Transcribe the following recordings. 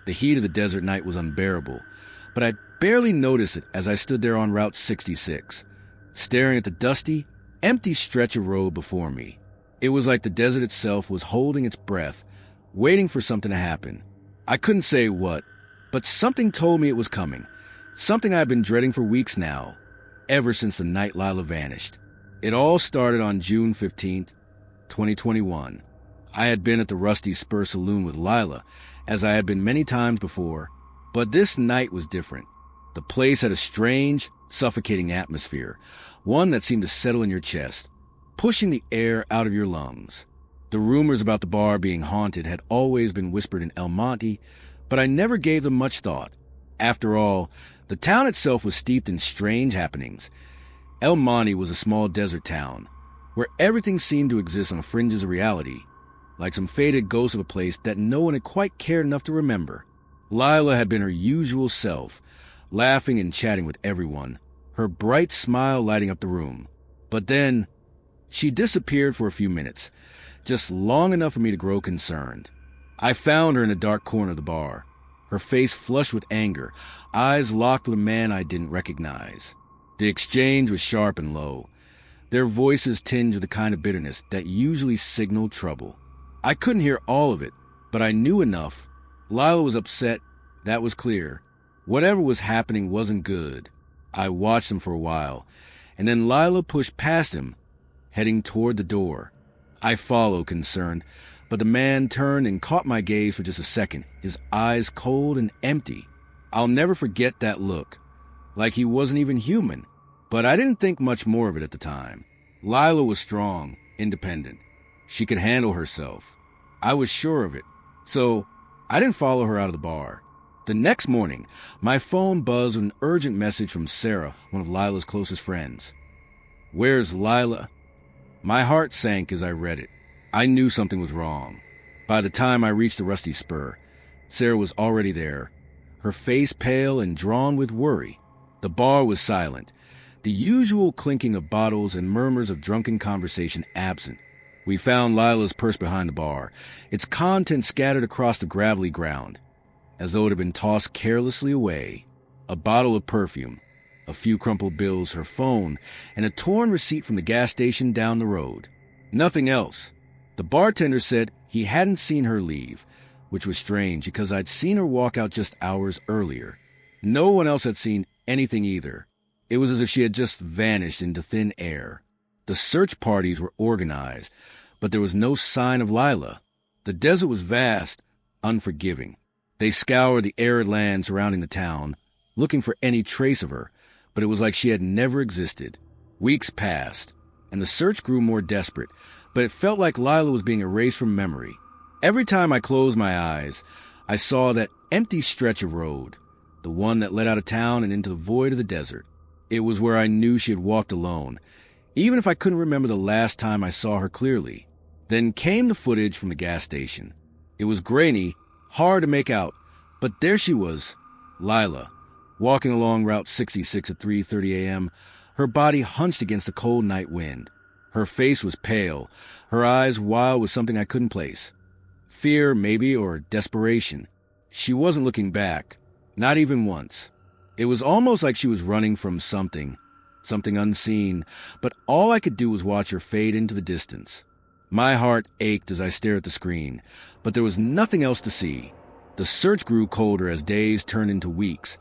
The heat of the desert night was unbearable, but I barely noticed it as I stood there on Route 66, staring at the dusty, empty stretch of road before me. It was like the desert itself was holding its breath, waiting for something to happen. I couldn't say what, but something told me it was coming. Something I've been dreading for weeks now, ever since the night Lila vanished. It all started on June 15th, 2021. I had been at the Rusty Spur Saloon with Lila, as I had been many times before, but this night was different. The place had a strange, suffocating atmosphere, one that seemed to settle in your chest, pushing the air out of your lungs. The rumors about the bar being haunted had always been whispered in El Monte, but I never gave them much thought. After all, the town itself was steeped in strange happenings. El Monte was a small desert town, where everything seemed to exist on the fringes of reality, like some faded ghost of a place that no one had quite cared enough to remember. Lila had been her usual self, laughing and chatting with everyone, her bright smile lighting up the room. But then, she disappeared for a few minutes, just long enough for me to grow concerned. I found her in a dark corner of the bar, her face flushed with anger, eyes locked with a man I didn't recognize. The exchange was sharp and low, their voices tinged with the kind of bitterness that usually signaled trouble. I couldn't hear all of it, but I knew enough. Lila was upset, that was clear. Whatever was happening wasn't good. I watched him for a while, and then Lila pushed past him, heading toward the door. I followed, concerned, but the man turned and caught my gaze for just a second, his eyes cold and empty. I'll never forget that look, like he wasn't even human, but I didn't think much more of it at the time. Lila was strong, independent. She could handle herself. I was sure of it, so I didn't follow her out of the bar. The next morning, my phone buzzed with an urgent message from Sarah, one of Lila's closest friends. "Where's Lila?" My heart sank as I read it. I knew something was wrong. By the time I reached the Rusty Spur, Sarah was already there, her face pale and drawn with worry. The bar was silent, the usual clinking of bottles and murmurs of drunken conversation absent. We found Lila's purse behind the bar, its contents scattered across the gravelly ground, as though it had been tossed carelessly away. A bottle of perfume, a few crumpled bills, her phone, and a torn receipt from the gas station down the road. Nothing else. The bartender said he hadn't seen her leave, which was strange because I'd seen her walk out just hours earlier. No one else had seen anything either. It was as if she had just vanished into thin air. The search parties were organized, but there was no sign of Lila. The desert was vast, unforgiving. They scoured the arid land surrounding the town, looking for any trace of her, but it was like she had never existed. Weeks passed, and the search grew more desperate, but it felt like Lila was being erased from memory. Every time I closed my eyes, I saw that empty stretch of road, the one that led out of town and into the void of the desert. It was where I knew she had walked alone, even if I couldn't remember the last time I saw her clearly. Then came the footage from the gas station. It was grainy, hard to make out, but there she was, Lila, walking along Route 66 at 3:30 a.m., her body hunched against the cold night wind. Her face was pale, her eyes wild with something I couldn't place. Fear, maybe, or desperation. She wasn't looking back, not even once. It was almost like she was running from something unseen, but all I could do was watch her fade into the distance. My heart ached as I stared at the screen, but there was nothing else to see. The search grew colder as days turned into weeks,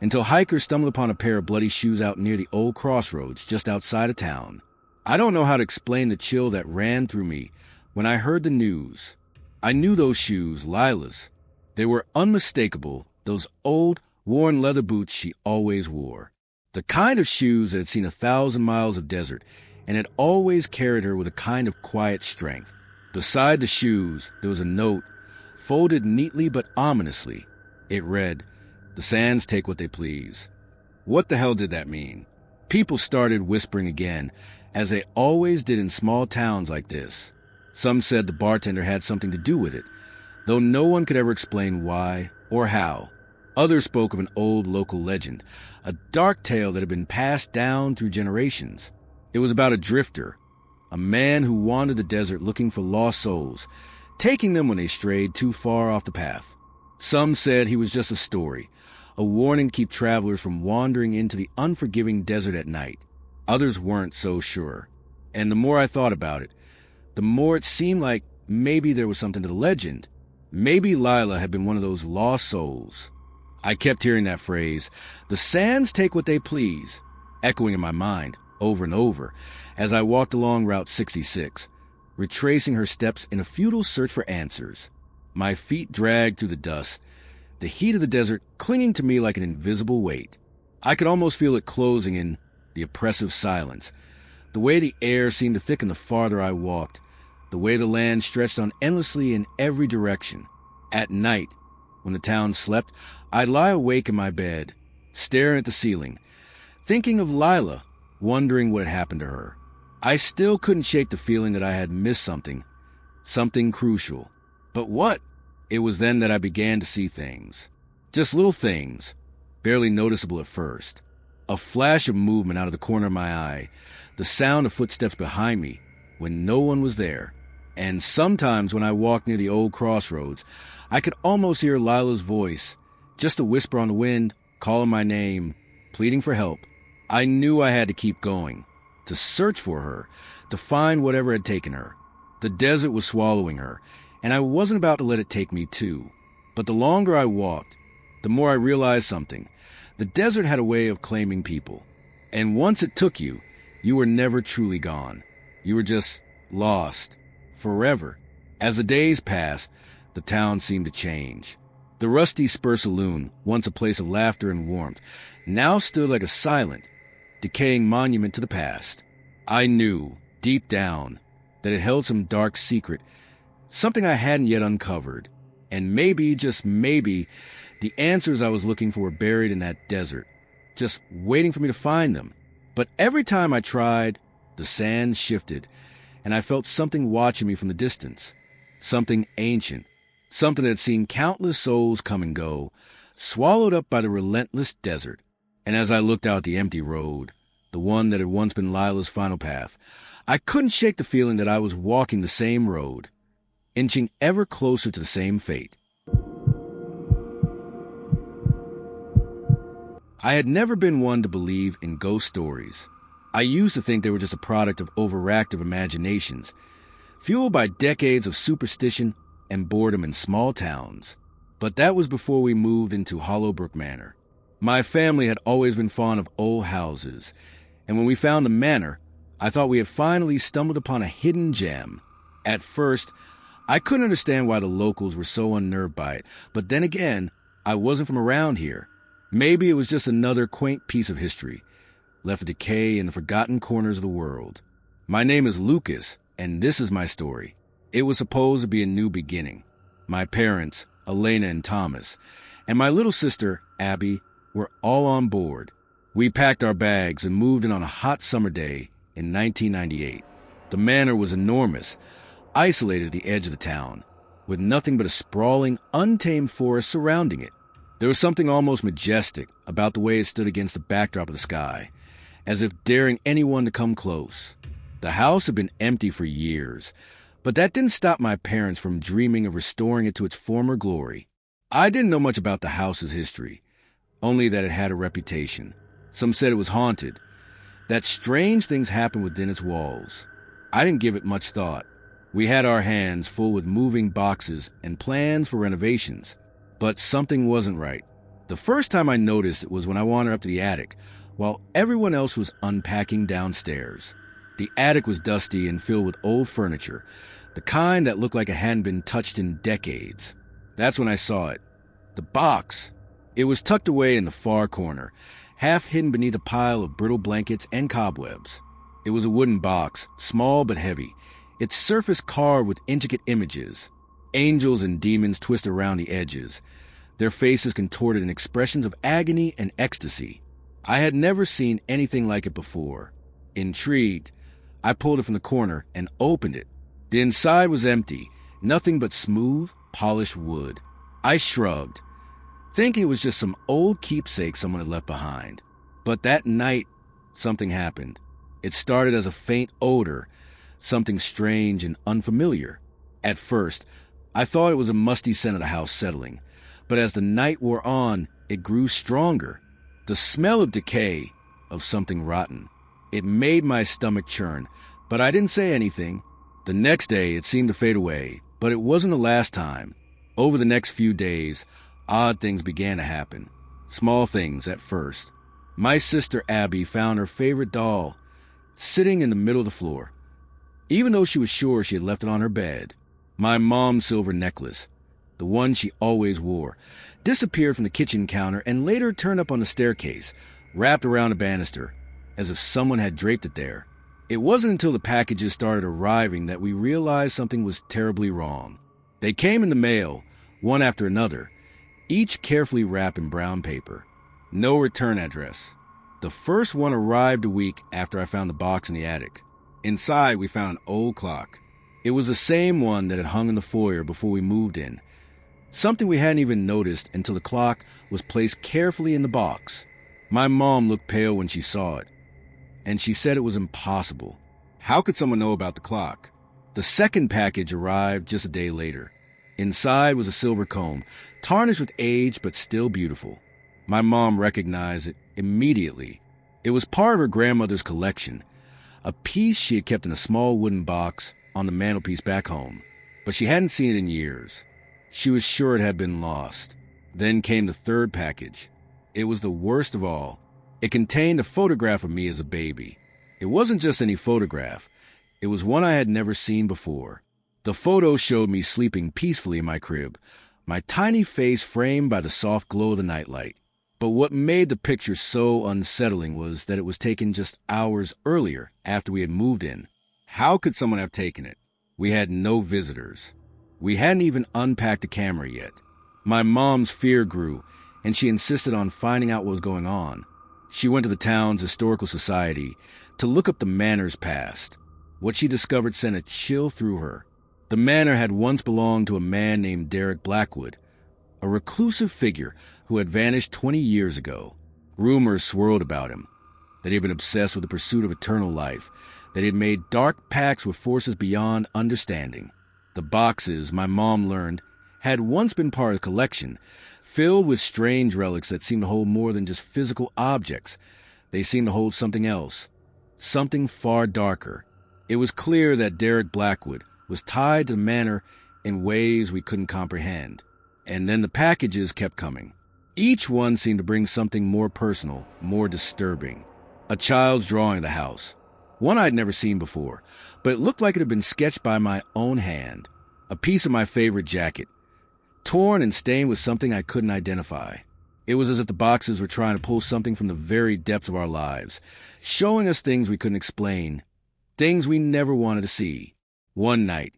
until hikers stumbled upon a pair of bloody shoes out near the old crossroads just outside of town. I don't know how to explain the chill that ran through me when I heard the news. I knew those shoes, Lila's. They were unmistakable, those old, worn leather boots she always wore. The kind of shoes that had seen 1,000 miles of desert and had always carried her with a kind of quiet strength. Beside the shoes, there was a note, folded neatly but ominously. It read, "The sands take what they please." What the hell did that mean? People started whispering again, as they always did in small towns like this. Some said the bartender had something to do with it, though no one could ever explain why or how. Others spoke of an old local legend, a dark tale that had been passed down through generations. It was about a drifter, a man who wandered the desert looking for lost souls, taking them when they strayed too far off the path. Some said he was just a story, a warning to keep travelers from wandering into the unforgiving desert at night. Others weren't so sure. And the more I thought about it, the more it seemed like maybe there was something to the legend. Maybe Lila had been one of those lost souls. I kept hearing that phrase, "The sands take what they please," echoing in my mind over and over as I walked along Route 66, retracing her steps in a futile search for answers. My feet dragged through the dust, the heat of the desert clinging to me like an invisible weight. I could almost feel it closing in the oppressive silence, the way the air seemed to thicken the farther I walked, the way the land stretched on endlessly in every direction. At night, when the town slept, I'd lie awake in my bed, staring at the ceiling, thinking of Lila, wondering what had happened to her. I still couldn't shake the feeling that I had missed something crucial. But what? It was then that I began to see things. Just little things, barely noticeable at first. A flash of movement out of the corner of my eye, the sound of footsteps behind me when no one was there. And sometimes when I walked near the old crossroads, I could almost hear Lila's voice, just a whisper on the wind, calling my name, pleading for help. I knew I had to keep going, to search for her, to find whatever had taken her. The desert was swallowing her, and I wasn't about to let it take me too. But the longer I walked, the more I realized something. The desert had a way of claiming people. And once it took you, you were never truly gone. You were just lost. Forever. As the days passed, the town seemed to change. The rusty Spur Saloon, once a place of laughter and warmth, now stood like a silent, decaying monument to the past. I knew, deep down, that it held some dark secret, something I hadn't yet uncovered. And maybe, just maybe, the answers I was looking for were buried in that desert, just waiting for me to find them. But every time I tried, the sand shifted, and I felt something watching me from the distance. Something ancient, something that had seen countless souls come and go, swallowed up by the relentless desert. And as I looked out the empty road, the one that had once been Lila's final path, I couldn't shake the feeling that I was walking the same road, inching ever closer to the same fate. I had never been one to believe in ghost stories. I used to think they were just a product of overactive imaginations, fueled by decades of superstition and boredom in small towns. But that was before we moved into Hollowbrook Manor. My family had always been fond of old houses, and when we found the manor, I thought we had finally stumbled upon a hidden gem. At first, I couldn't understand why the locals were so unnerved by it, but then again, I wasn't from around here. Maybe it was just another quaint piece of history, left to decay in the forgotten corners of the world. My name is Lucas, and this is my story. It was supposed to be a new beginning. My parents, Elena and Thomas, and my little sister, Abby, were all on board. We packed our bags and moved in on a hot summer day in 1998. The manor was enormous, isolated at the edge of the town, with nothing but a sprawling, untamed forest surrounding it. There was something almost majestic about the way it stood against the backdrop of the sky, as if daring anyone to come close. The house had been empty for years, but that didn't stop my parents from dreaming of restoring it to its former glory. I didn't know much about the house's history, only that it had a reputation. Some said it was haunted, that strange things happened within its walls. I didn't give it much thought. We had our hands full with moving boxes and plans for renovations. But something wasn't right. The first time I noticed it was when I wandered up to the attic, while everyone else was unpacking downstairs. The attic was dusty and filled with old furniture, the kind that looked like it hadn't been touched in decades. That's when I saw it. The box. It was tucked away in the far corner, half hidden beneath a pile of brittle blankets and cobwebs. It was a wooden box, small but heavy, its surface carved with intricate images. Angels and demons twisted around the edges, their faces contorted in expressions of agony and ecstasy. I had never seen anything like it before. Intrigued, I pulled it from the corner and opened it. The inside was empty, nothing but smooth, polished wood. I shrugged, thinking it was just some old keepsake someone had left behind. But that night, something happened. It started as a faint odor, something strange and unfamiliar. At first, I thought it was a musty scent of the house settling, But as the night wore on, it grew stronger. The smell of decay, of something rotten. It made my stomach churn, but I didn't say anything. The next day, it seemed to fade away, but it wasn't the last time. Over the next few days, odd things began to happen. Small things at first. My sister Abby found her favorite doll sitting in the middle of the floor, even though she was sure she had left it on her bed. My mom's silver necklace, the one she always wore, disappeared from the kitchen counter and later turned up on the staircase, wrapped around a banister, as if someone had draped it there. It wasn't until the packages started arriving that we realized something was terribly wrong. They came in the mail, one after another, each carefully wrapped in brown paper. No return address. The first one arrived a week after I found the box in the attic. Inside, we found an old clock. It was the same one that had hung in the foyer before we moved in. Something we hadn't even noticed until the clock was placed carefully in the box. My mom looked pale when she saw it, and she said it was impossible. How could someone know about the clock? The second package arrived just a day later. Inside was a silver comb, tarnished with age but still beautiful. My mom recognized it immediately. It was part of her grandmother's collection, a piece she had kept in a small wooden box on the mantelpiece back home, but she hadn't seen it in years. She was sure it had been lost. Then came the third package. It was the worst of all. It contained a photograph of me as a baby. It wasn't just any photograph. It was one I had never seen before. The photo showed me sleeping peacefully in my crib, my tiny face framed by the soft glow of the nightlight. But what made the picture so unsettling was that it was taken just hours earlier after we had moved in. How could someone have taken it? We had no visitors. We hadn't even unpacked the camera yet. My mom's fear grew, and she insisted on finding out what was going on. She went to the town's historical society to look up the manor's past. What she discovered sent a chill through her. The manor had once belonged to a man named Derek Blackwood, a reclusive figure who had vanished 20 years ago. Rumors swirled about him, that he had been obsessed with the pursuit of eternal life, that he had made dark pacts with forces beyond understanding. The boxes, my mom learned, had once been part of the collection, filled with strange relics that seemed to hold more than just physical objects. They seemed to hold something else, something far darker. It was clear that Derek Blackwood was tied to the manor in ways we couldn't comprehend. And then the packages kept coming. Each one seemed to bring something more personal, more disturbing. A child's drawing of the house. One I'd never seen before, but it looked like it had been sketched by my own hand. A piece of my favorite jacket, torn and stained with something I couldn't identify. It was as if the boxes were trying to pull something from the very depths of our lives, showing us things we couldn't explain, things we never wanted to see. One night,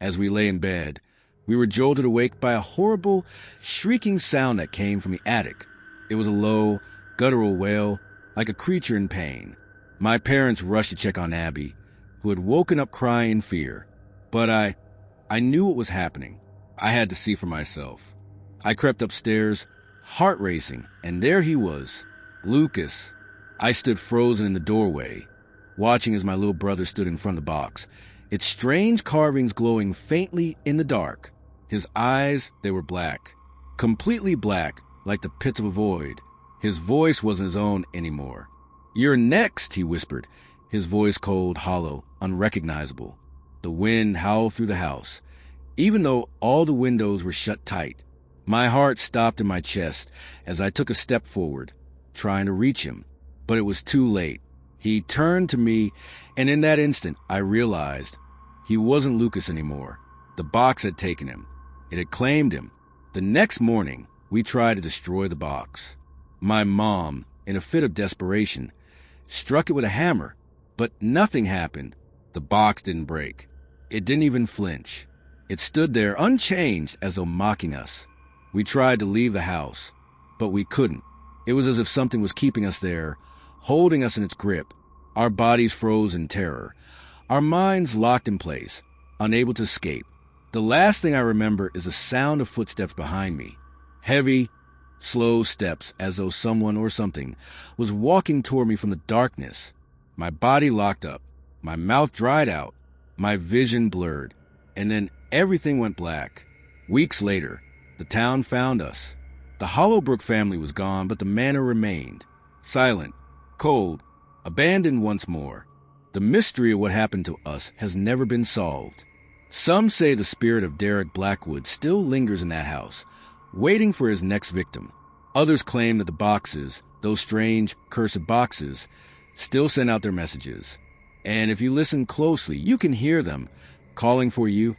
as we lay in bed, we were jolted awake by a horrible, shrieking sound that came from the attic. It was a low, guttural wail, like a creature in pain. My parents rushed to check on Abby, who had woken up crying in fear. But I knew what was happening. I had to see for myself. I crept upstairs, heart racing, and there he was, Lucas. I stood frozen in the doorway, watching as my little brother stood in front of the box, its strange carvings glowing faintly in the dark. His eyes, they were black, completely black, like the pits of a void. His voice wasn't his own anymore. "You're next," he whispered, his voice cold, hollow, unrecognizable. The wind howled through the house, even though all the windows were shut tight. My heart stopped in my chest as I took a step forward, trying to reach him, but it was too late. He turned to me, and in that instant, I realized he wasn't Lucas anymore. The box had taken him. It had claimed him. The next morning, we tried to destroy the box. My mom, in a fit of desperation, struck it with a hammer, but nothing happened. The box didn't break. It didn't even flinch. It stood there unchanged, as though mocking us. We tried to leave the house, but we couldn't. It was as if something was keeping us there, holding us in its grip. Our bodies froze in terror, our minds locked in place, unable to escape. The last thing I remember is the sound of footsteps behind me. Heavy, slow steps, as though someone or something was walking toward me from the darkness. My body locked up. My mouth dried out. My vision blurred. And then everything went black. Weeks later, The town found us. The Hollowbrook family was gone, but the manor remained. Silent, cold, abandoned once more. The mystery of what happened to us has never been solved. Some say the spirit of Derek Blackwood still lingers in that house, waiting for his next victim. Others claim that the boxes, those strange, cursed boxes, still send out their messages. And if you listen closely, you can hear them calling for you